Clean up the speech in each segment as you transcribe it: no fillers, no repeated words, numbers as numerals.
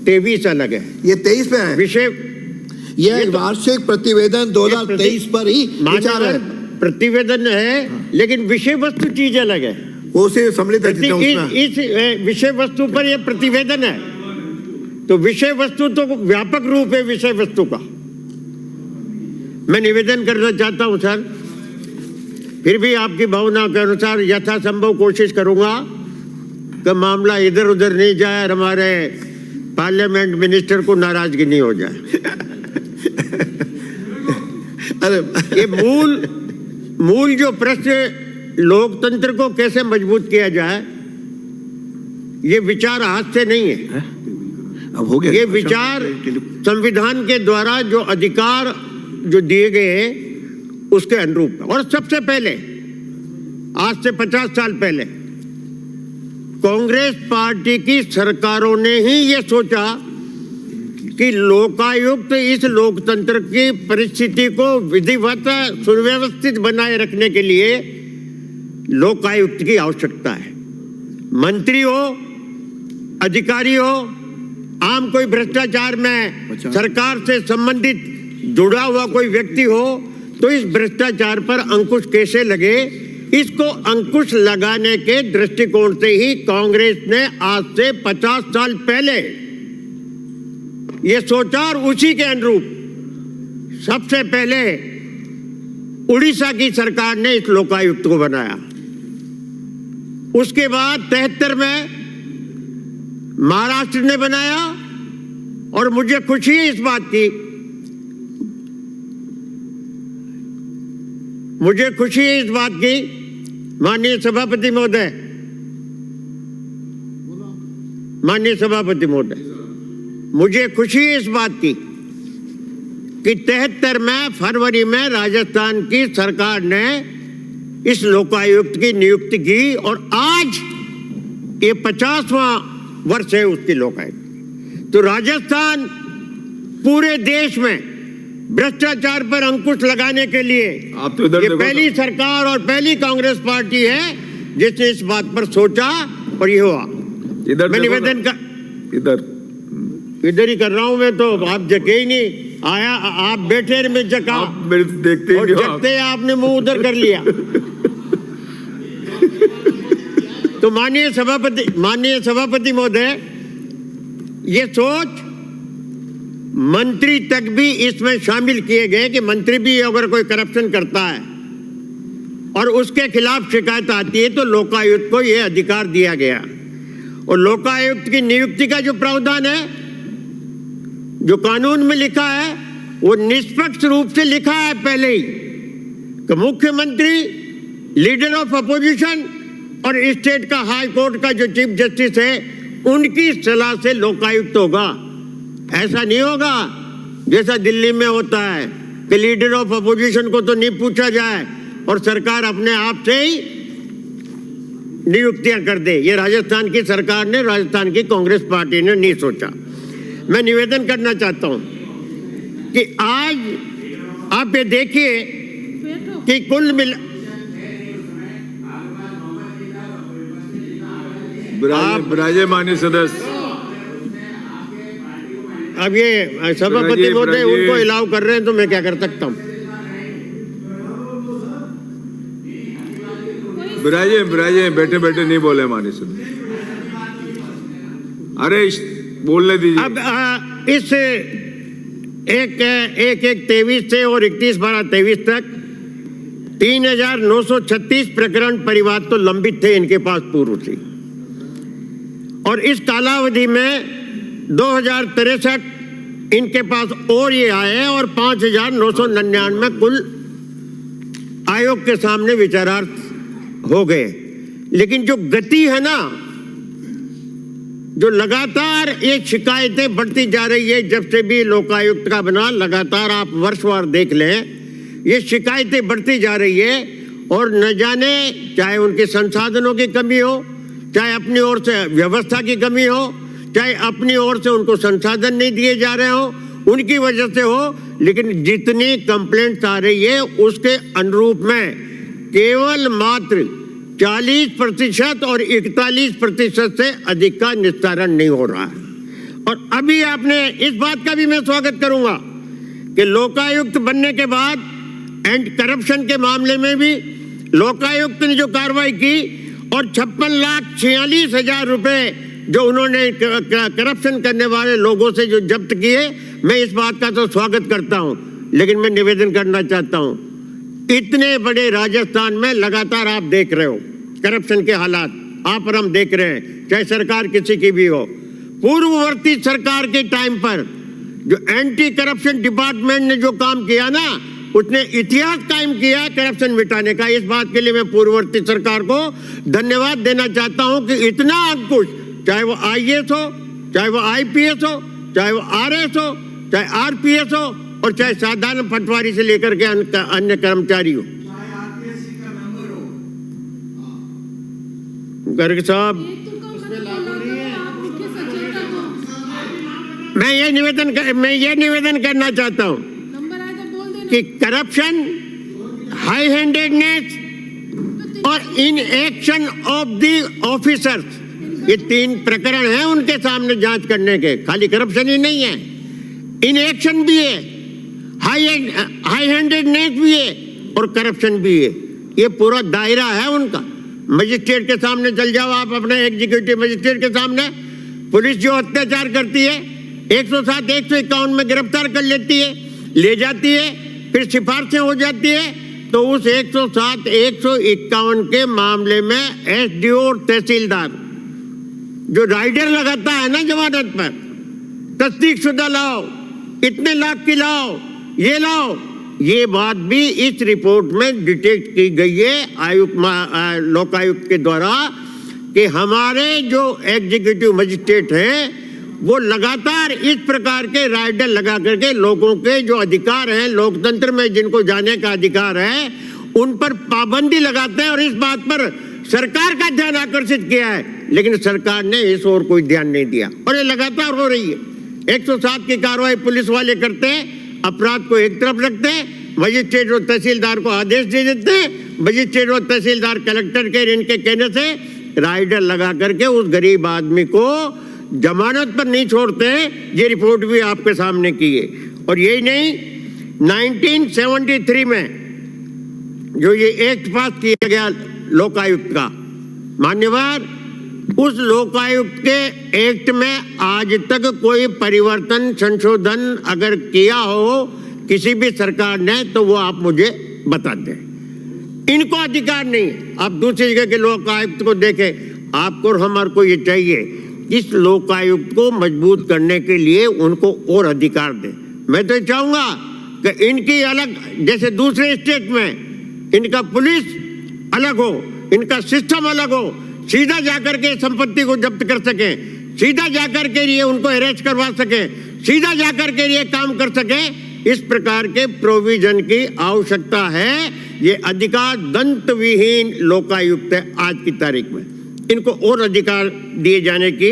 23 अलग है, ये 23 पे है विषय ये वार्षिक प्रतिवेदन 2023 पर ही विचार है। प्रतिवेदन है लेकिन विषय वस्तु चीज अलग है। वो से सम्मिलित है इस विषय वस्तु पर यह प्रतिवेदन है, तो विषय वस्तु तो व्यापक रूप है विषय वस्तु का। मैं निवेदन करना चाहता हूं सर, फिर भी आपकी भावना के अनुसार यथासंभव कोशिश करूंगा कि मामला इधर उधर नहीं जाए और हमारे पार्लियामेंट मिनिस्टर को नाराजगी नहीं हो जाए। अरे ये मूल जो प्रश्न लोकतंत्र को कैसे मजबूत किया जाए, ये विचार हाथ से नहीं है। अब हो गया ये विचार संविधान के द्वारा जो अधिकार जो दिए गए उसके अनुरूप है। और सबसे पहले आज से 50 साल पहले कांग्रेस पार्टी की सरकारों ने ही ये सोचा कि लोकायुक्त इस लोकतंत्र की परिस्थिति को विधिवत सुव्यवस्थित बनाए रखने के लिए लोकायुक्त की आवश्यकता है। मंत्री हो, अधिकारी हो, आम कोई भ्रष्टाचार में सरकार से संबंधित जुड़ा हुआ कोई व्यक्ति हो, तो इस भ्रष्टाचार पर अंकुश कैसे लगे, इसको अंकुश लगाने के दृष्टिकोण से ही कांग्रेस ने आज से 50 साल पहले ये सोचा और उसी के अनुरूप सबसे पहले उड़ीसा की सरकार ने इस लोकायुक्त को बनाया। उसके बाद 73 में महाराष्ट्र ने बनाया और मुझे खुशी है इस बात की, मुझे खुशी है इस बात की माननीय सभापति महोदय, माननीय सभापति महोदय, मुझे खुशी है इस बात की कि 73 में फरवरी में राजस्थान की सरकार ने इस लोकायुक्त की नियुक्ति की और आज ये 50वां वर्ष है उसकी लोकायुक्त। तो राजस्थान पूरे देश में भ्रष्टाचार पर अंकुश लगाने के लिए आप तो इधर ये पहली सरकार और पहली कांग्रेस पार्टी है जिसने इस बात पर सोचा और ये हुआ। इधर मैं निवेदन का इधर ही कर रहा हूं मैं, तो आप जगे ही नहीं आया, आप बैठे में जगा, आप मेरे देखते और जगते आपने मुंह उधर कर लिया। तो माननीय सभापति महोदय, ये सोच मंत्री तक भी इसमें शामिल किए गए कि मंत्री भी अगर कोई करप्शन करता है और उसके खिलाफ शिकायत आती है तो लोकायुक्त को यह अधिकार दिया गया। और लोकायुक्त की नियुक्ति का जो प्रावधान है, जो कानून में लिखा है, वो निष्पक्ष रूप से लिखा है पहले ही कि मुख्यमंत्री, लीडर ऑफ अपोजिशन और स्टेट का हाई कोर्ट का जो चीफ जस्टिस है उनकी सलाह से लोकायुक्त होगा। ऐसा नहीं होगा जैसा दिल्ली में होता है कि लीडर ऑफ अपोजिशन को तो नहीं पूछा जाए और सरकार अपने आप से ही नियुक्तियां कर दे। ये राजस्थान की सरकार ने, राजस्थान की कांग्रेस पार्टी ने नहीं सोचा। मैं निवेदन करना चाहता हूं कि आज आप ये देखिए कि कुल मिला ब्राजे माननीय सदस्य, अब ये सभापति महोदय उनको अलाउ कर रहे हैं तो मैं क्या कर सकता हूं। ब्राजे बैठे बैठे नहीं बोले माननीय सदस्य, अरे बोलने दीजिए। अब इस एक 23 से और 31/12/23 तक 3936 प्रकरण परिवार तो लंबित थे इनके पास पूर्व से, और इस कालावधि में 2063 इनके पास और ये आए और 5999 कुल आयोग के सामने विचारार्थ हो गए। लेकिन जो गति है ना, जो लगातार ये शिकायतें बढ़ती जा रही है, जब से भी लोकायुक्त का बना, लगातार आप वर्षवार देख लें, ये शिकायतें बढ़ती जा रही है। और न जाने चाहे उनके संसाधनों की कमी हो, चाहे अपनी ओर से व्यवस्था की कमी हो, चाहे अपनी ओर से उनको संसाधन नहीं दिए जा रहे हो, उनकी वजह से हो, लेकिन जितनी कंप्लेंट्स आ रही है उसके अनुरूप में केवल मात्र 40% और 41% से अधिक का निस्तारण नहीं हो रहा है। और अभी आपने इस बात का भी मैं स्वागत करूंगा कि लोकायुक्त बनने के बाद एंड करप्शन के मामले में भी लोकायुक्त ने जो कार्रवाई की और 56,46,000 रुपए जो उन्होंने करप्शन करने वाले लोगों से जो जब्त किए, मैं इस बात का तो स्वागत करता हूं। लेकिन मैं निवेदन करना चाहता हूं, इतने बड़े राजस्थान में लगातार आप देख रहे हो करप्शन के हालात, आप और हम देख रहे हैं, चाहे सरकार किसी की भी हो। पूर्ववर्ती सरकार के टाइम पर जो एंटी करप्शन डिपार्टमेंट ने जो काम किया ना, उसने इतिहास कायम किया करप्शन मिटाने का। इस बात के लिए मैं पूर्ववर्ती सरकार को धन्यवाद देना चाहता हूं कि इतना अंकुश, चाहे वो IAS हो, चाहे वो IPS हो, चाहे वो RS हो, चाहे RPS हो और चाहे साधारण पटवारी से लेकर के अन्य कर्मचारी हो, गर्ग साहब, मैं ये निवेदन करना चाहता हूं कि करप्शन, हाई हैंडेडनेस और in action of the officers, ये 3 प्रकरण हैं उनके सामने जांच करने के। खाली करप्शन ही नहीं है, इन एक्शन भी है, हाई हैंडेडनेस भी है और करप्शन भी है। ये पूरा दायरा है उनका। मजिस्ट्रेट के सामने चल जाओ आप, अपने एग्जीक्यूटिव मजिस्ट्रेट के सामने। पुलिस जो अत्याचार करती है 107, 151 में गिरफ्तार कर लेती है, ले जाती है, फिर सिफारिशें हो जाती है, तो उस 107, 151 के मामले में SDO और तहसीलदार जो राइडर लगाता है ना जमानत पर, तस्दीकशुदा लाओ, इतने लाख की लाओ, ये लाओ, ये बात भी इस रिपोर्ट में डिटेक्ट की गई है लोकायुक्त के द्वारा कि हमारे जो एग्जीक्यूटिव मजिस्ट्रेट हैं वो लगातार इस प्रकार के राइडर लगा करके लोगों के जो अधिकार हैं, लोकतंत्र में जिनको जाने का अधिकार है, उन पर पाबंदी लगाते हैं और इस बात पर सरकार का ध्यान आकर्षित किया है। लेकिन सरकार ने इस ओर कोई ध्यान नहीं दिया और ये लगातार हो रही है। 107 की कार्रवाई पुलिस वाले करते हैं, अपराध को एक तरफ रखते हैं, मजिस्ट्रेट और तहसीलदार को आदेश दे देते हैं, मजिस्ट्रेट और तहसीलदार कलेक्टर के इनके कहने से राइडर लगा करके उस गरीब आदमी को जमानत पर नहीं छोड़ते। ये रिपोर्ट भी आपके सामने की है। और यही नहीं, 1973 में जो ये एक्ट पास किया गया लोकायुक्त का, मान्यवर, उस लोकायुक्त के एक्ट में आज तक कोई परिवर्तन, संशोधन अगर किया हो किसी भी सरकार ने, तो वो आप मुझे बता दें। इनको अधिकार नहीं। आप दूसरी जगह के लोकायुक्त को देखें, आपको और हमारे को ये चाहिए इस लोकायुक्त को मजबूत करने के लिए उनको और अधिकार दें। मैं तो चाहूंगा कि इनकी अलग, जैसे दूसरे स्टेट में इनका पुलिस अलग हो, इनका सिस्टम अलग हो, सीधा जाकर के संपत्ति को जब्त कर सके, सीधा जाकर के लिए उनको अरेस्ट करवा सके, सीधा जाकर के लिए काम कर सके। इस प्रकार के प्रोविजन की आवश्यकता है। ये अधिकार दंत विहीन लोकायुक्त है आज की तारीख में। इनको और अधिकार दिए जाने की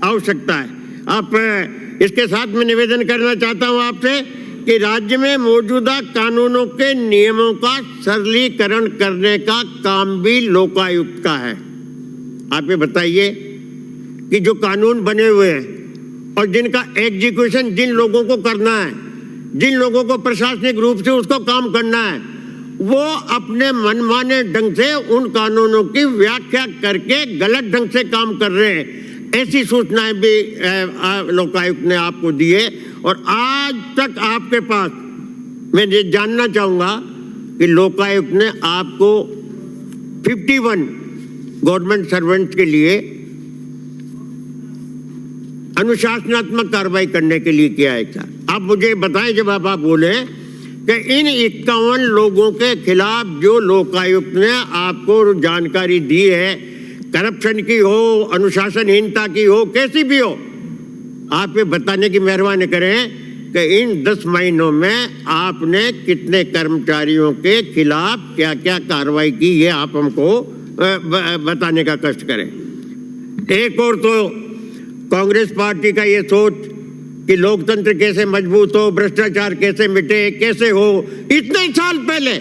आवश्यकता है। आप इसके साथ में निवेदन करना चाहता हूं आपसे कि राज्य में मौजूदा कानूनों के नियमों का सरलीकरण करने का काम भी लोकायुक्त का है। आप ये बताइए कि जो कानून बने हुए हैं और जिनका एग्जीक्यूशन जिन लोगों को करना है, जिन लोगों को प्रशासनिक रूप से उसको काम करना है, वो अपने मनमाने ढंग से उन कानूनों की व्याख्या करके गलत ढंग से काम कर रहे हैं। ऐसी सूचनाएं भी लोकायुक्त ने आपको दी है। और आज तक आपके पास, मैं ये जानना चाहूंगा कि लोकायुक्त ने आपको 51 गवर्नमेंट सर्वेंट के लिए अनुशासनात्मक कार्रवाई करने के लिए किया है क्या? आप मुझे बताएं जब आप बोले कि इन 51 लोगों के खिलाफ जो लोकायुक्त ने आपको जानकारी दी है, करप्शन की हो, अनुशासनहीनता की हो, कैसी भी हो, आप ये बताने की मेहरबानी करें कि इन 10 महीनों में आपने कितने कर्मचारियों के खिलाफ क्या क्या कार्रवाई की, ये आप हमको बताने का कष्ट करें। एक और तो कांग्रेस पार्टी का ये सोच कि लोकतंत्र कैसे मजबूत हो, भ्रष्टाचार कैसे मिटे, कैसे हो। इतने साल पहले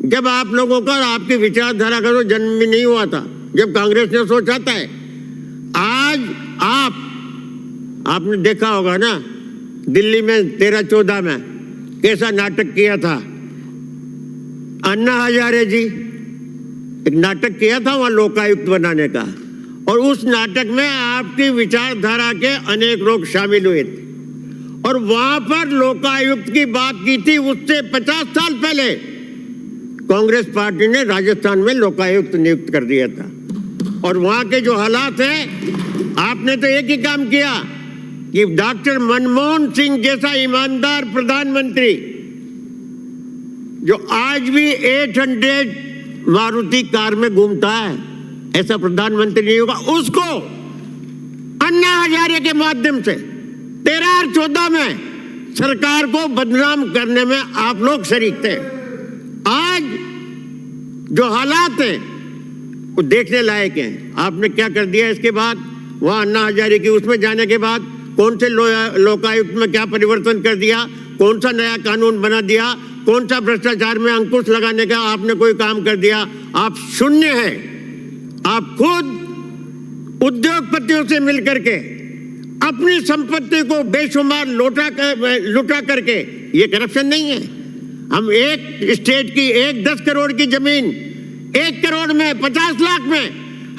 जब आप लोगों का, आपकी विचारधारा का तो जन्म भी नहीं हुआ था, जब कांग्रेस ने सोचा था। आज आप आपने देखा होगा ना, दिल्ली में 13-14 में कैसा नाटक किया था अन्ना हजारे जी। एक नाटक किया था वहां लोकायुक्त बनाने का, और उस नाटक में आपकी विचारधारा के अनेक लोग शामिल हुए थे, और वहां पर लोकायुक्त की बात की थी। उससे 50 साल पहले कांग्रेस पार्टी ने राजस्थान में लोकायुक्त नियुक्त कर दिया था। और वहां के जो हालात हैं, आपने तो एक ही काम किया कि डॉक्टर मनमोहन सिंह जैसा ईमानदार प्रधानमंत्री, जो आज भी 800 मारुति कार में घूमता है, ऐसा प्रधानमंत्री नहीं होगा। उसको अन्ना हजारे के माध्यम से 13 और 14 में सरकार को बदनाम करने में आप लोग शरीक थे। आज जो हालात हैं वो देखने लायक हैं। आपने क्या कर दिया इसके बाद, वहां अन्ना हजारे की उसमें जाने के बाद कौन से लोकायुक्त में क्या परिवर्तन कर दिया, कौन सा नया कानून बना दिया, कौन सा भ्रष्टाचार में अंकुश लगाने का आपने कोई काम कर दिया। आप शून्य हैं। आप खुद उद्योगपतियों से मिलकर के अपनी संपत्ति को बेशुमार लुटा करके, ये करप्शन नहीं है। हम एक स्टेट की 10 करोड़ की जमीन 1 करोड़ में 50 लाख में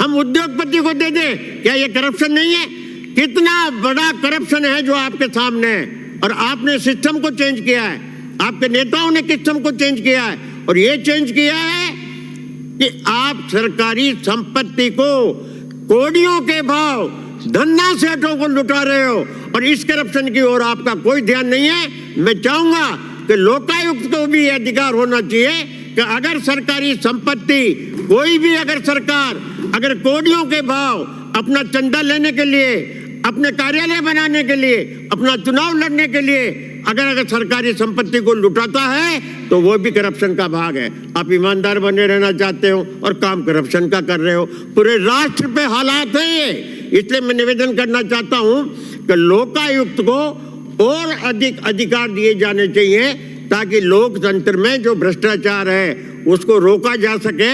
हम उद्योगपति को दे दें, क्या ये करप्शन नहीं है? कितना बड़ा करप्शन है जो आपके सामने है। और आपने सिस्टम को चेंज किया है, आपके नेताओं ने सिस्टम को चेंज किया है, और ये चेंज किया है कि आप सरकारी संपत्ति को कोड़ियों के भाव धन्ना सेठों को लुटा रहे हो, और इस करप्शन की ओर आपका कोई ध्यान नहीं है। मैं चाहूंगा कि लोकायुक्त को भी अधिकार होना चाहिए कि अगर सरकारी संपत्ति कोई भी, अगर सरकार अगर कोड़ियों के भाव अपना चंदा लेने के लिए, अपने कार्यालय बनाने के लिए, अपना चुनाव लड़ने के लिए अगर सरकारी संपत्ति को लुटाता है, तो वो भी करप्शन का भाग है। आप ईमानदार बने रहना चाहते हो और काम करप्शन का कर रहे हो। पूरे राष्ट्र पे हालात है ये। इसलिए मैं निवेदन करना चाहता हूं कि लोकायुक्त को और अधिक अधिकार दिए जाने चाहिए, ताकि लोकतंत्र में जो भ्रष्टाचार है उसको रोका जा सके,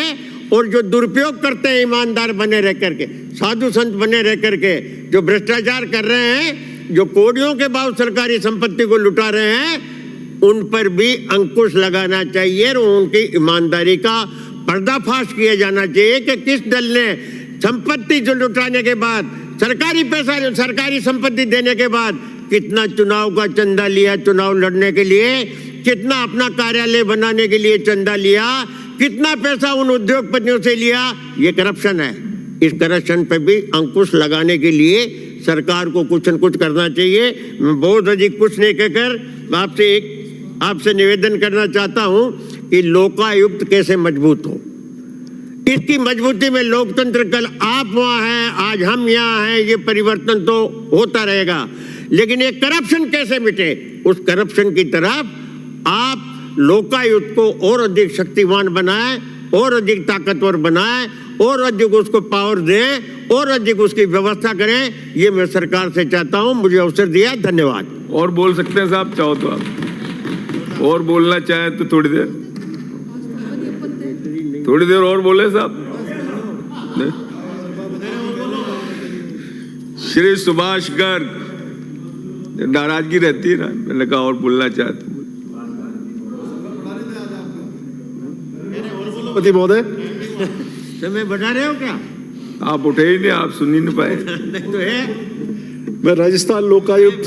और जो दुरुपयोग करते हैं ईमानदार बने रह करके, साधु संत बने रह करके, जो भ्रष्टाचार कर रहे हैं, जो कोड़ियों के भाव सरकारी संपत्ति को लुटा रहे हैं, उन पर भी अंकुश लगाना चाहिए और उनकी ईमानदारी का पर्दाफाश किया जाना चाहिए कि किस दल ने संपत्ति जो लुटाने के बाद, सरकारी पैसा, सरकारी संपत्ति देने के बाद कितना चुनाव का चंदा लिया, चुनाव लड़ने के लिए कितना अपना कार्यालय बनाने के लिए चंदा लिया, कितना पैसा उन उद्योगपतियों से लिया। ये करप्शन है। इस करप्शन पे भी अंकुश लगाने के लिए सरकार को कुछ न कुछ करना चाहिए। मैं बहुत अधिक कुछ नहीं कहकर आपसे निवेदन करना चाहता हूं कि लोकायुक्त कैसे मजबूत हो। इसकी मजबूती में लोकतंत्र, कल आप वहां हैं, आज हम यहाँ हैं, ये परिवर्तन तो होता रहेगा, लेकिन ये करप्शन कैसे मिटे, उस करप्शन की तरफ आप लोकायुक्त को और अधिक शक्तिवान बनाएं, और अधिक ताकतवर बनाएं, और अधिक उसको पावर दें, और अधिक उसकी व्यवस्था करें। ये मैं सरकार से चाहता हूं। मुझे अवसर दिया, धन्यवाद। और बोल सकते हैं साहब, चाहो तो आप और बोलना चाहे तो थोड़ी देर और बोले साहब। श्री सुभाष गर्ग, नाराजगी रहती है ना, मैंने कहा और बोलना चाहते महोदय। समय बढ़ा रहे हो क्या? आप उठे ही नहीं, आप सुन ही नहीं पाए। नहीं तो है। मैं राजस्थान लोकायुक्त